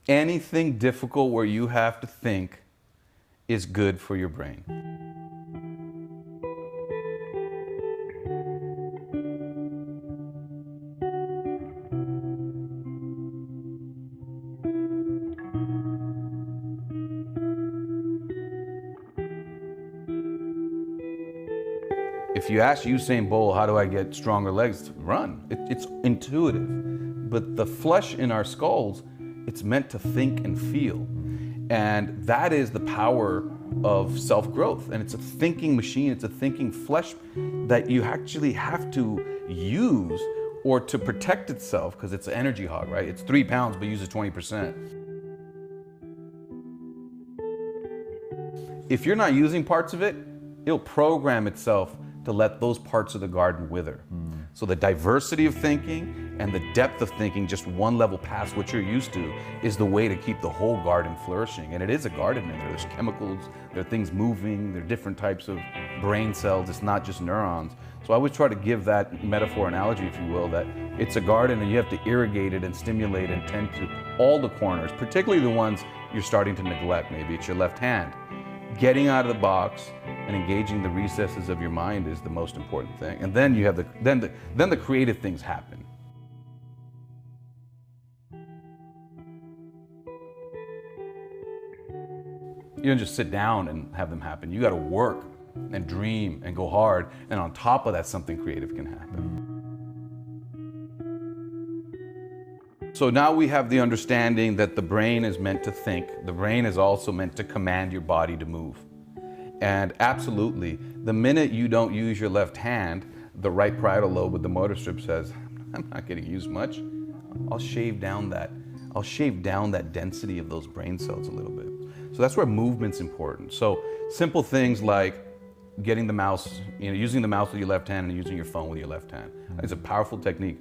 Anything difficult where you have to think is good for your brain. If you ask Usain Bolt, how do I get stronger legs? Run. It's intuitive. But the flesh in our skulls, it's meant to think and feel. And that is the power of self-growth. And it's a thinking machine, it's a thinking flesh that you actually have to use or to protect itself, because it's an energy hog, right? It's 3 pounds but uses 20%. If you're not using parts of it, it'll program itself to let those parts of the garden wither. So the diversity of thinking and the depth of thinking, just one level past what you're used to, is the way to keep the whole garden flourishing. And it is a garden in there. There's chemicals, there are things moving, there are different types of brain cells. It's not just neurons. So I always try to give that metaphor analogy, if you will, that it's a garden and you have to irrigate it and stimulate and tend to all the corners, particularly the ones you're starting to neglect. Maybe it's your left hand. Getting out of the box and engaging the recesses of your mind is the most important thing. And then you have the creative things happen. You don't just sit down and have them happen. You got to work and dream and go hard, and on top of that, something creative can happen. So now we have the understanding that the brain is meant to think. The brain is also meant to command your body to move. And absolutely, the minute you don't use your left hand, the right parietal lobe with the motor strip says, I'm not getting used much. I'll shave down that density of those brain cells a little bit. So that's where movement's important. So simple things like getting the mouse, using the mouse with your left hand and using your phone with your left hand. It's a powerful technique.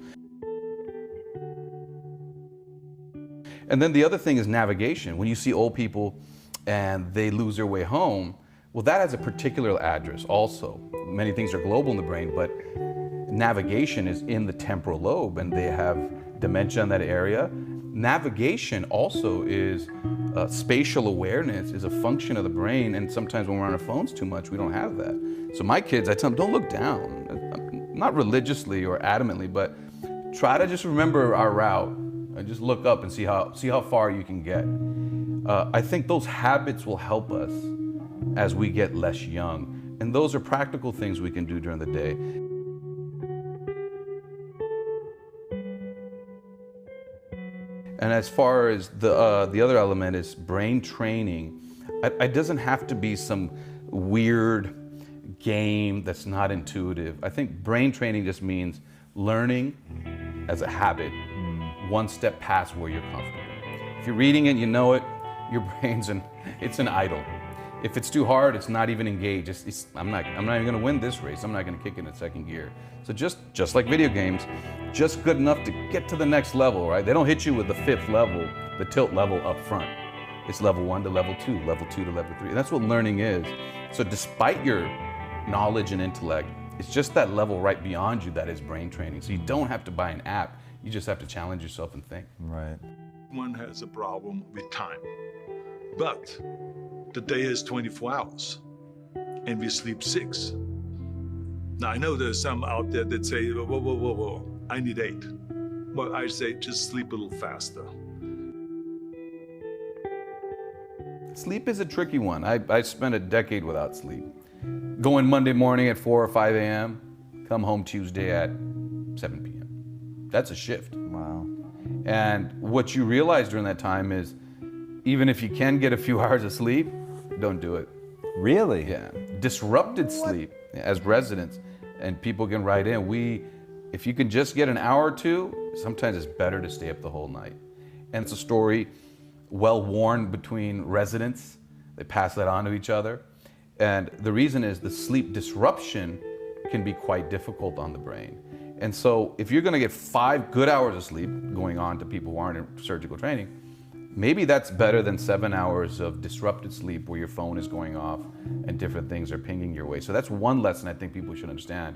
And then the other thing is navigation. When you see old people and they lose their way home, well, that has a particular address also. Many things are global in the brain, but navigation is in the temporal lobe, and they have dementia in that area. Navigation also is spatial awareness, is a function of the brain, and sometimes when we're on our phones too much, we don't have that. So my kids, I tell them, don't look down. Not religiously or adamantly, but try to just remember our route. And just look up and see how far you can get. I think those habits will help us as we get less young. And those are practical things we can do during the day. And as far as the other element is brain training, it doesn't have to be some weird game that's not intuitive. I think brain training just means learning as a habit, one step past where you're comfortable. If you're reading it, you know it, your brain's it's an idle. If it's too hard, it's not even engaged. I'm not even gonna win this race. I'm not gonna kick it in second gear. So just like video games, just good enough to get to the next level, right? They don't hit you with the 5th level, the tilt level up front. It's level 1 to level 2, level 2 to level 3. And that's what learning is. So despite your knowledge and intellect, it's just that level right beyond you that is brain training. So you don't have to buy an app. You just have to challenge yourself and think. Right. One has a problem with time, but the day is 24 hours and we sleep 6. Now I know there's some out there that say, whoa, I need 8. Well, I say just sleep a little faster. Sleep is a tricky one. I spent a decade without sleep. Going Monday morning at 4 or 5 a.m., come home Tuesday at 7 p.m. That's a shift. Wow. And what you realize during that time is, even if you can get a few hours of sleep, don't do it. Really? Yeah. Disrupted sleep as residents, and people can write in, if you can just get an hour or 2, sometimes it's better to stay up the whole night. And it's a story well worn between residents. They pass that on to each other. And the reason is the sleep disruption can be quite difficult on the brain. And so if you're gonna get 5 good hours of sleep going on to people who aren't in surgical training, maybe that's better than 7 hours of disrupted sleep where your phone is going off and different things are pinging your way. So that's one lesson I think people should understand.